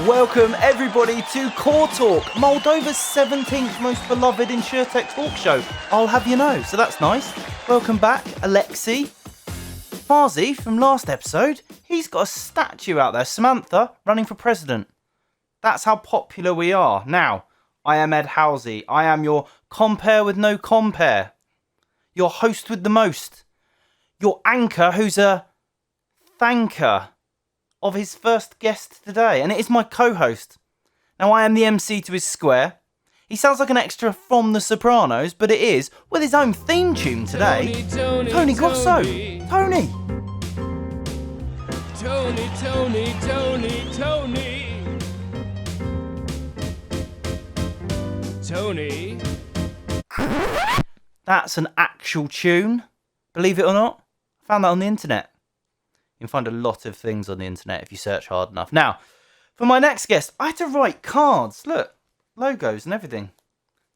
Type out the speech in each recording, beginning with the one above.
Welcome everybody to CoreTalk, Moldova's 17th most beloved Insurtech talk show. I'll have you know, so that's nice. Welcome back, Alexei. Farzi, from last episode, he's got a statue out there, Samantha, running for president. That's how popular we are. Now, I am Ed Halsey. I am your compare with no compare. Your host with the most. Your anchor who's a thanker of his first guest today, and it is my co-host. Now, I am the MC to his square. He sounds like an extra from The Sopranos, but it is with his own theme tune today. Tony Grosso. Tony. Tony. That's an actual tune. Believe it or not, I found that on the internet. You can find a lot of things on the internet if you search hard enough. Now, for my next guest, I had to write cards. Look, logos and everything.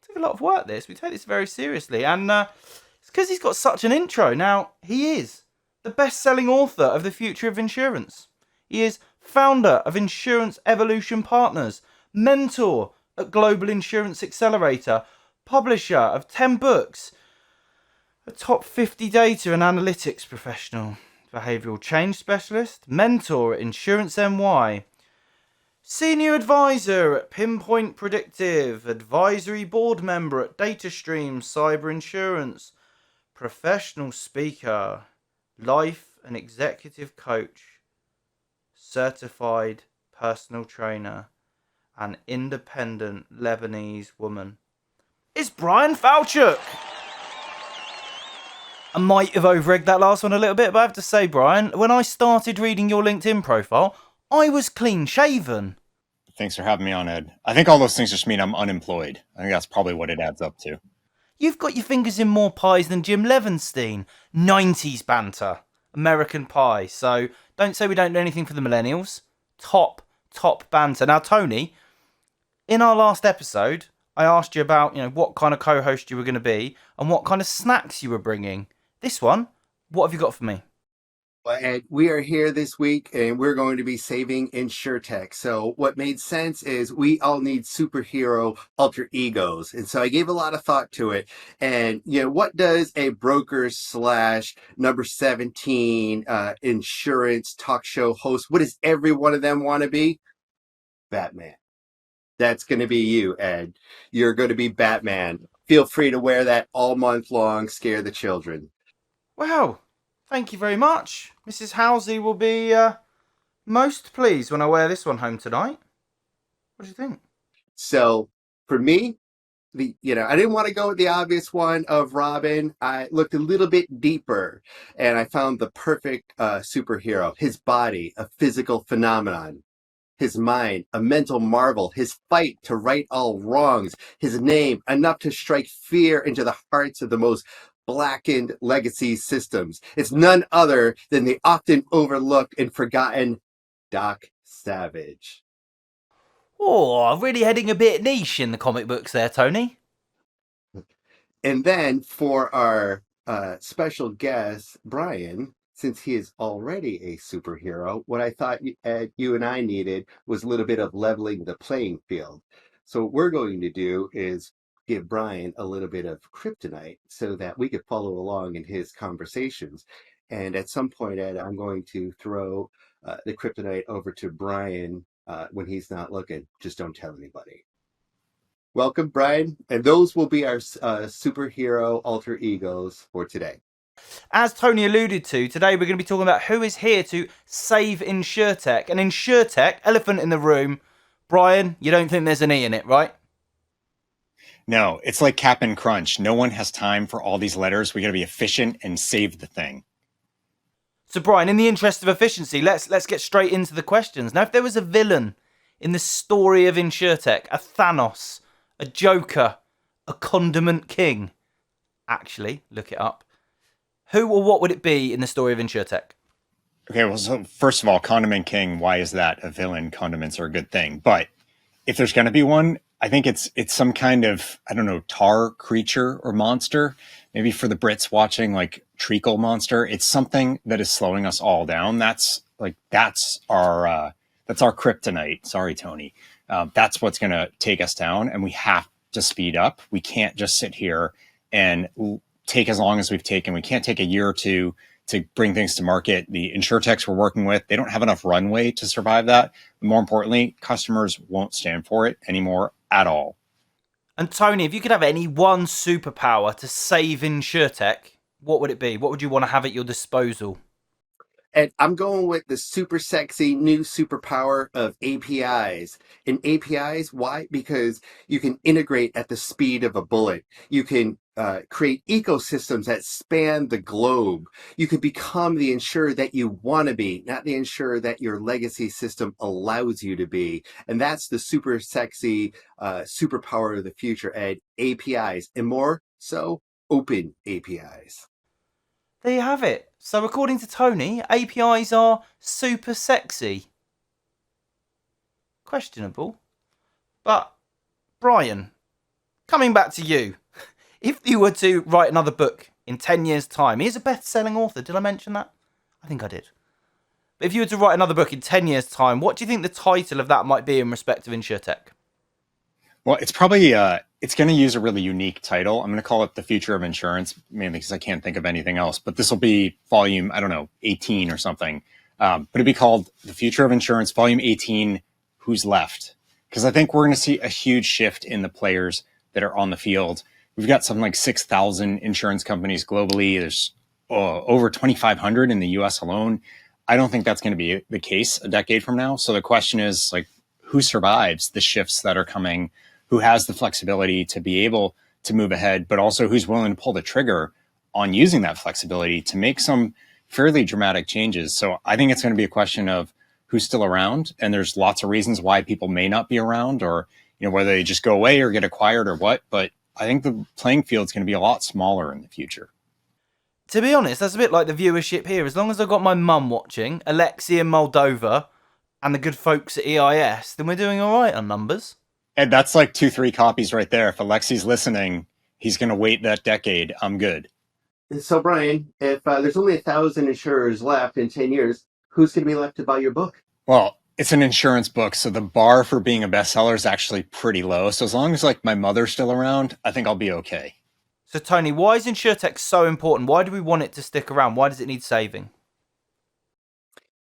It took a lot of work, this. We take this very seriously. And it's because he's got such an intro. Now, he is the best-selling author of The Future of Insurance. He is founder of Insurance Evolution Partners, mentor at Global Insurance Accelerator, publisher of 10 books, a top 50 data and analytics professional, behavioural change specialist, mentor at Insurance NY, senior advisor at Pinpoint Predictive, advisory board member at DataStream Cyber Insurance, professional speaker, life and executive coach, certified personal trainer, and independent Lebanese woman. It's Bryan Falchuk. I might have over-egged that last one a little bit, but I have to say, Bryan, when I started reading your LinkedIn profile, I was clean-shaven. Thanks for having me on, Ed. I think all those things just mean I'm unemployed. I think that's probably what it adds up to. You've got your fingers in more pies than Jim Levenstein. 90s banter. American Pie. So don't say we don't do anything for the millennials. Top banter. Now, Tony, in our last episode, I asked you about, what kind of co-host you were going to be and what kind of snacks you were bringing. This one, what have you got for me? Well, Ed, we are here this week and we're going to be saving Insurtech. So what made sense is we all need superhero alter egos. And so I gave a lot of thought to it. And, what does a broker / number 17 insurance talk show host, what does every one of them want to be? Batman. That's going to be you, Ed. You're going to be Batman. Feel free to wear that all month long. Scare the children. Wow. Thank you very much. Mrs. Halsey will be most pleased when I wear this one home tonight. What do you think? So for me, I didn't want to go with the obvious one of Robin. I looked a little bit deeper and I found the perfect superhero. His body, a physical phenomenon. His mind, a mental marvel. His fight to right all wrongs. His name, enough to strike fear into the hearts of the most blackened legacy systems. It's none other than the often overlooked and forgotten Doc Savage. Oh, really heading a bit niche in the comic books there, Tony. And then for our special guest, Bryan, since he is already a superhero, what I thought you and I needed was a little bit of leveling the playing field. So what we're going to do is give Bryan a little bit of kryptonite so that we could follow along in his conversations. And at some point, Ed, I'm going to throw the kryptonite over to Bryan when he's not looking. Just don't tell anybody. Welcome, Bryan. And those will be our superhero alter egos for today. As Tony alluded to, today we're going to be talking about who is here to save Insurtech. And Insurtech, elephant in the room. Bryan, you don't think there's an E in it, right? No, it's like Cap'n Crunch. No one has time for all these letters. We got to be efficient and save the thing. So, Bryan, in the interest of efficiency, let's get straight into the questions. Now, if there was a villain in the story of Insurtech, a Thanos, a Joker, a Condiment King, actually, look it up. Who or what would it be in the story of Insurtech? Okay, well, so first of all, Condiment King, why is that a villain? Condiments are a good thing. But if there's going to be one, I think it's some kind of, tar creature or monster. Maybe for the Brits watching, like treacle monster. It's something that is slowing us all down. That's our That's our kryptonite. Sorry, Tony. That's what's going to take us down, and we have to speed up. We can't just sit here and take as long as we've taken. We can't take a year or two to bring things to market. The insurtechs we're working with, they don't have enough runway to survive that. More importantly, customers won't stand for it anymore at all. And Tony, if you could have any one superpower to save Insurtech, what would it be? What would you want to have at your disposal? And I'm going with the super sexy new superpower of APIs. And APIs, why? Because you can integrate at the speed of a bullet. You can create ecosystems that span the globe. You can become the insurer that you want to be, not the insurer that your legacy system allows you to be. And that's the super sexy superpower of the future, Ed. APIs, and more so, open APIs. There you have it. So according to Tony, APIs are super sexy. Questionable. But, Bryan, coming back to you. If you were to write another book in 10 years' time, he is a best-selling author. Did I mention that? I think I did. But if you were to write another book in 10 years' time, what do you think the title of that might be in respect of Insurtech? Well, it's probably it's going to use a really unique title. I'm going to call it The Future of Insurance, mainly because I can't think of anything else. But this will be volume, I don't know, 18 or something. But it'd be called The Future of Insurance, volume 18, Who's Left? Because I think we're going to see a huge shift in the players that are on the field. We've got something like 6,000 insurance companies globally. There's over 2,500 in the US alone. I don't think that's going to be the case a decade from now. So the question is, like, who survives the shifts that are coming? Who has the flexibility to be able to move ahead, but also who's willing to pull the trigger on using that flexibility to make some fairly dramatic changes. So I think it's going to be a question of who's still around. And there's lots of reasons why people may not be around, or, you know, whether they just go away or get acquired or what. But I think the playing field is going to be a lot smaller in the future. To be honest, that's a bit like the viewership here. As long as I've got my mum watching, Alexi in Moldova, and the good folks at EIS, then we're doing all right on numbers. And that's like 2-3 copies right there. If Alexi's listening, he's going to wait that decade. I'm good. So, Bryan, if there's only 1,000 insurers left in 10 years, who's going to be left to buy your book? Well, it's an insurance book, so the bar for being a bestseller is actually pretty low. So as long as like my mother's still around, I think I'll be okay. So, Tony, why is Insurtech so important? Why do we want it to stick around? Why does it need saving?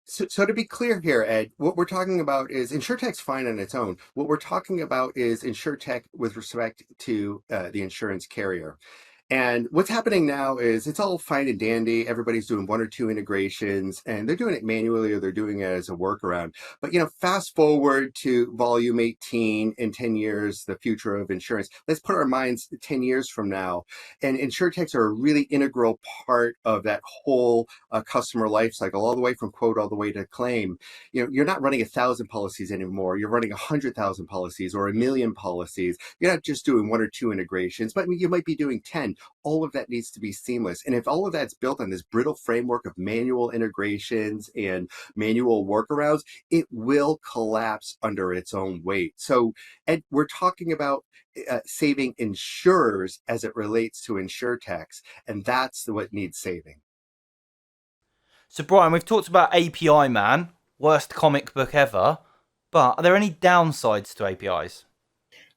So to be clear here, Ed, what we're talking about is Insurtech's fine on its own. What we're talking about is Insurtech with respect to the insurance carrier. And what's happening now is it's all fine and dandy. Everybody's doing 1 or 2 integrations, and they're doing it manually or they're doing it as a workaround. But, you know, fast forward to volume 18 in 10 years, the future of insurance. Let's put our minds 10 years from now. And Insurtechs are a really integral part of that whole customer life cycle, all the way from quote all the way to claim. You know, you're not running 1,000 policies anymore. You're running 100,000 policies or 1,000,000 policies. You're not just doing 1 or 2 integrations, but you might be doing 10. All of that needs to be seamless. And if all of that's built on this brittle framework of manual integrations and manual workarounds, it will collapse under its own weight. So, Ed, we're talking about saving insurers as it relates to insurtechs, and that's what needs saving. So, Bryan, we've talked about API Man, worst comic book ever, but are there any downsides to APIs?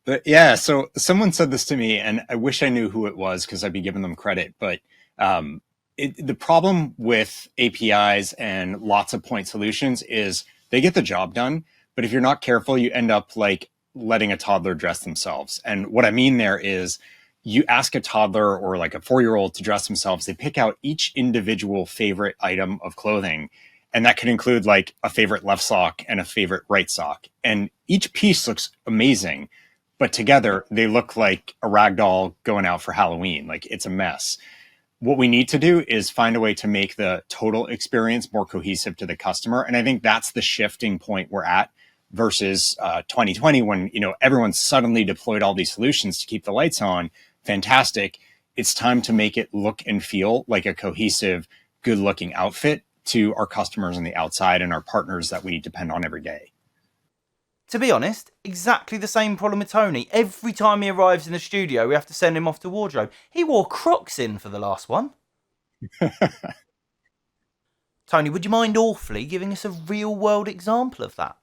But yeah, so someone said this to me, and I wish I knew who it was because I'd be giving them credit. But the problem with APIs and lots of point solutions is they get the job done. But if you're not careful, you end up like letting a toddler dress themselves. And what I mean there is you ask a toddler or like a 4-year-old to dress themselves, they pick out each individual favorite item of clothing. And that could include like a favorite left sock and a favorite right sock. And each piece looks amazing. But together, they look like a rag doll going out for Halloween. Like, it's a mess. What we need to do is find a way to make the total experience more cohesive to the customer. And I think that's the shifting point we're at versus 2020 when, you know, everyone suddenly deployed all these solutions to keep the lights on. Fantastic. It's time to make it look and feel like a cohesive, good-looking outfit to our customers on the outside and our partners that we depend on every day. To be honest, exactly the same problem with Tony. Every time he arrives in the studio, we have to send him off to wardrobe. He wore Crocs in for the last one. Tony, would you mind awfully giving us a real-world example of that?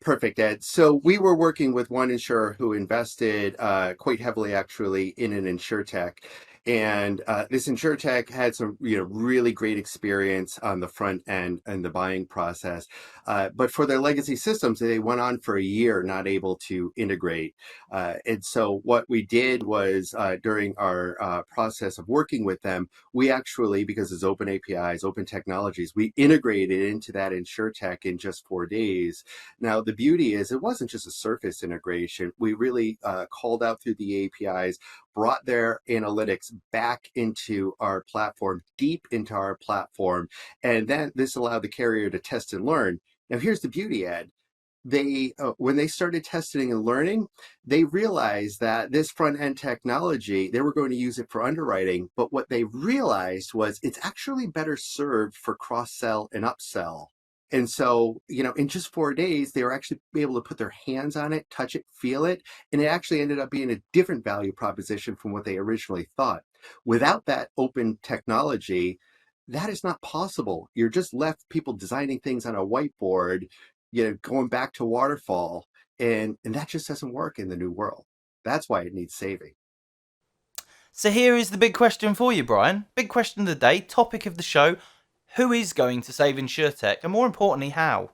Perfect, Ed. So we were working with one insurer who invested quite heavily, actually, in an Insurtech, and this Insurtech had some, really great experience on the front end and the buying process. But for their legacy systems, they went on for a year not able to integrate. And so what we did was during our process of working with them, we actually, because it's open APIs, open technologies, we integrated into that Insurtech in just 4 days. Now, the beauty is it wasn't just a surface integration. We really called out through the APIs, brought their analytics back into our platform, deep into our platform, and then this allowed the carrier to test and learn. Now, here's the beauty, Ed. They when they started testing and learning, they realized that this front end technology, they were going to use it for underwriting, but what they realized was it's actually better served for cross sell and upsell. And so, in just 4 days, they were actually able to put their hands on it, touch it, feel it, and it actually ended up being a different value proposition from what they originally thought. Without that open technology, that is not possible. You're just left people designing things on a whiteboard, going back to waterfall, and that just doesn't work in the new world. That's why it needs saving. So here is the big question for you, Brian. Big question of the day, topic of the show. Who is going to save Insurtech, and more importantly, how?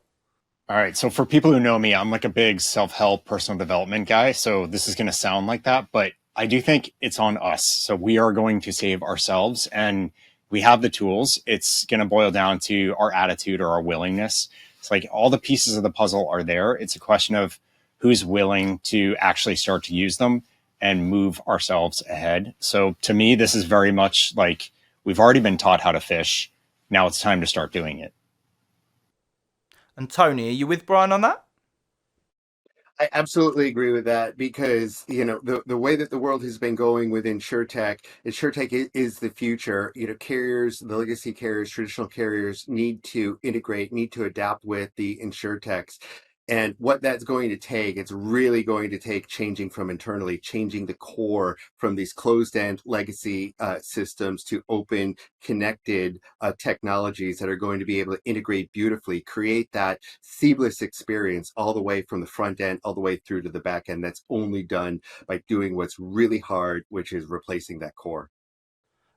All right. So for people who know me, I'm like a big self-help personal development guy. So this is going to sound like that, but I do think it's on us. So we are going to save ourselves, and we have the tools. It's going to boil down to our attitude or our willingness. It's like all the pieces of the puzzle are there. It's a question of who's willing to actually start to use them and move ourselves ahead. So to me, this is very much like we've already been taught how to fish. Now it's time to start doing it. And Tony, are you with Brian on that? I absolutely agree with that because, the way that the world has been going with Insurtech is the future. Carriers, the legacy carriers, traditional carriers need to integrate, need to adapt with the Insurtechs. And what that's going to take, it's really going to take changing from internally, changing the core from these closed-end legacy systems to open, connected technologies that are going to be able to integrate beautifully, create that seamless experience all the way from the front end, all the way through to the back end. That's only done by doing what's really hard, which is replacing that core.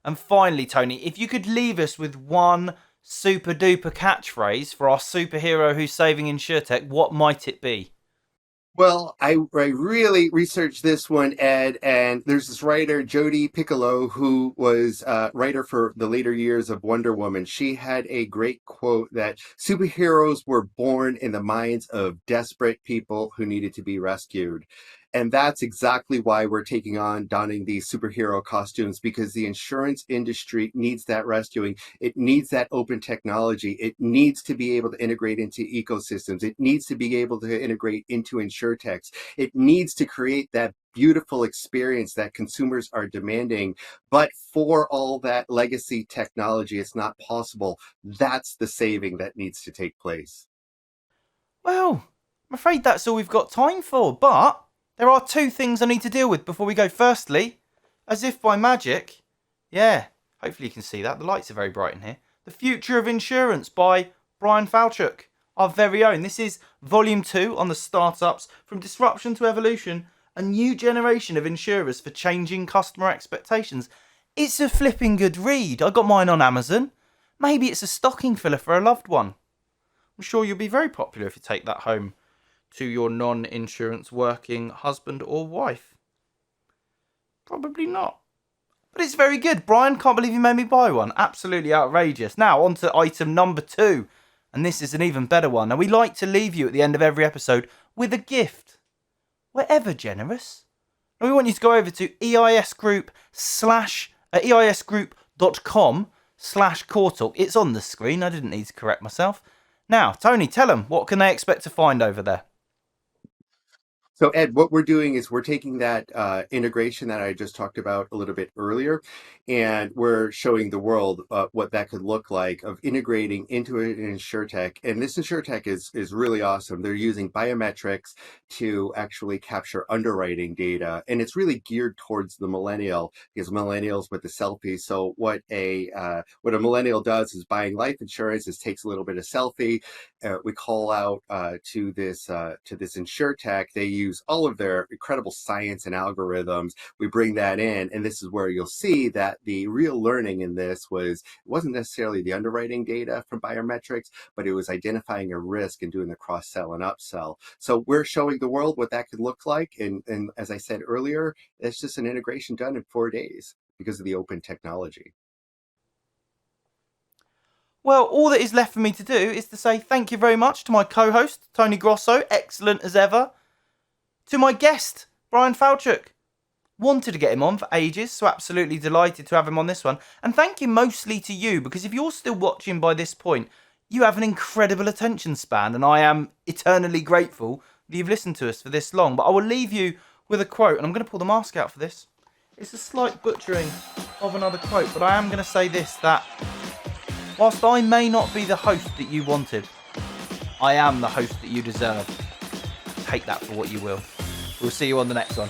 And finally, Tony, if you could leave us with one super duper catchphrase for our superhero who's saving Insurtech, what might it be? Well, I really researched this one, Ed, and there's this writer, Jodi Piccolo, who was a writer for the later years of Wonder Woman. She had a great quote that superheroes were born in the minds of desperate people who needed to be rescued. And that's exactly why we're taking on donning these superhero costumes, because the insurance industry needs that rescuing. It needs that open technology. It needs to be able to integrate into ecosystems. It needs to be able to integrate into insurtechs. It needs to create that beautiful experience that consumers are demanding. But for all that legacy technology, it's not possible. That's the saving that needs to take place. Well, I'm afraid that's all we've got time for, but there are two things I need to deal with before we go. Firstly, as if by magic, hopefully you can see that, the lights are very bright in here, The Future of Insurance by Bryan Falchuk, our very own. This is volume 2 on the startups from disruption to evolution, a new generation of insurers for changing customer expectations. It's a flipping good read. I got mine on Amazon. Maybe it's a stocking filler for a loved one. I'm sure you'll be very popular if you take that home to your non-insurance working husband or wife. Probably not. But it's very good. Brian, can't believe you made me buy one. Absolutely outrageous. Now, on to item number 2. And this is an even better one. Now, we like to leave you at the end of every episode with a gift. We're ever generous. And we want you to go over to eisgroup.com/CoreTalk. It's on the screen. I didn't need to correct myself. Now, Tony, tell them, what can they expect to find over there? So Ed, what we're doing is we're taking that integration that I just talked about a little bit earlier, and we're showing the world what that could look like of integrating into an Insurtech. And this Insurtech is really awesome. They're using biometrics to actually capture underwriting data, and it's really geared towards the millennial, because millennials with the selfie. So what a millennial does is buying life insurance is takes a little bit of selfie. We call out to this Insurtech. They use all of their incredible science and algorithms. We bring that in, and this is where you'll see that the real learning in this wasn't necessarily the underwriting data from biometrics, but it was identifying a risk and doing the cross-sell and upsell. So we're showing the world what that could look like, and as I said earlier, it's just an integration done in 4 days because of the open technology. Well, all that is left for me to do is to say thank you very much to my co-host, Tony Grosso, excellent as ever. To my guest, Bryan Falchuk. Wanted to get him on for ages, so absolutely delighted to have him on this one. And thank you mostly to you, because if you're still watching by this point, you have an incredible attention span, and I am eternally grateful that you've listened to us for this long. But I will leave you with a quote, and I'm going to pull the mask out for this. It's a slight butchering of another quote, but I am going to say this, that whilst I may not be the host that you wanted, I am the host that you deserve. Take that for what you will. We'll see you on the next one.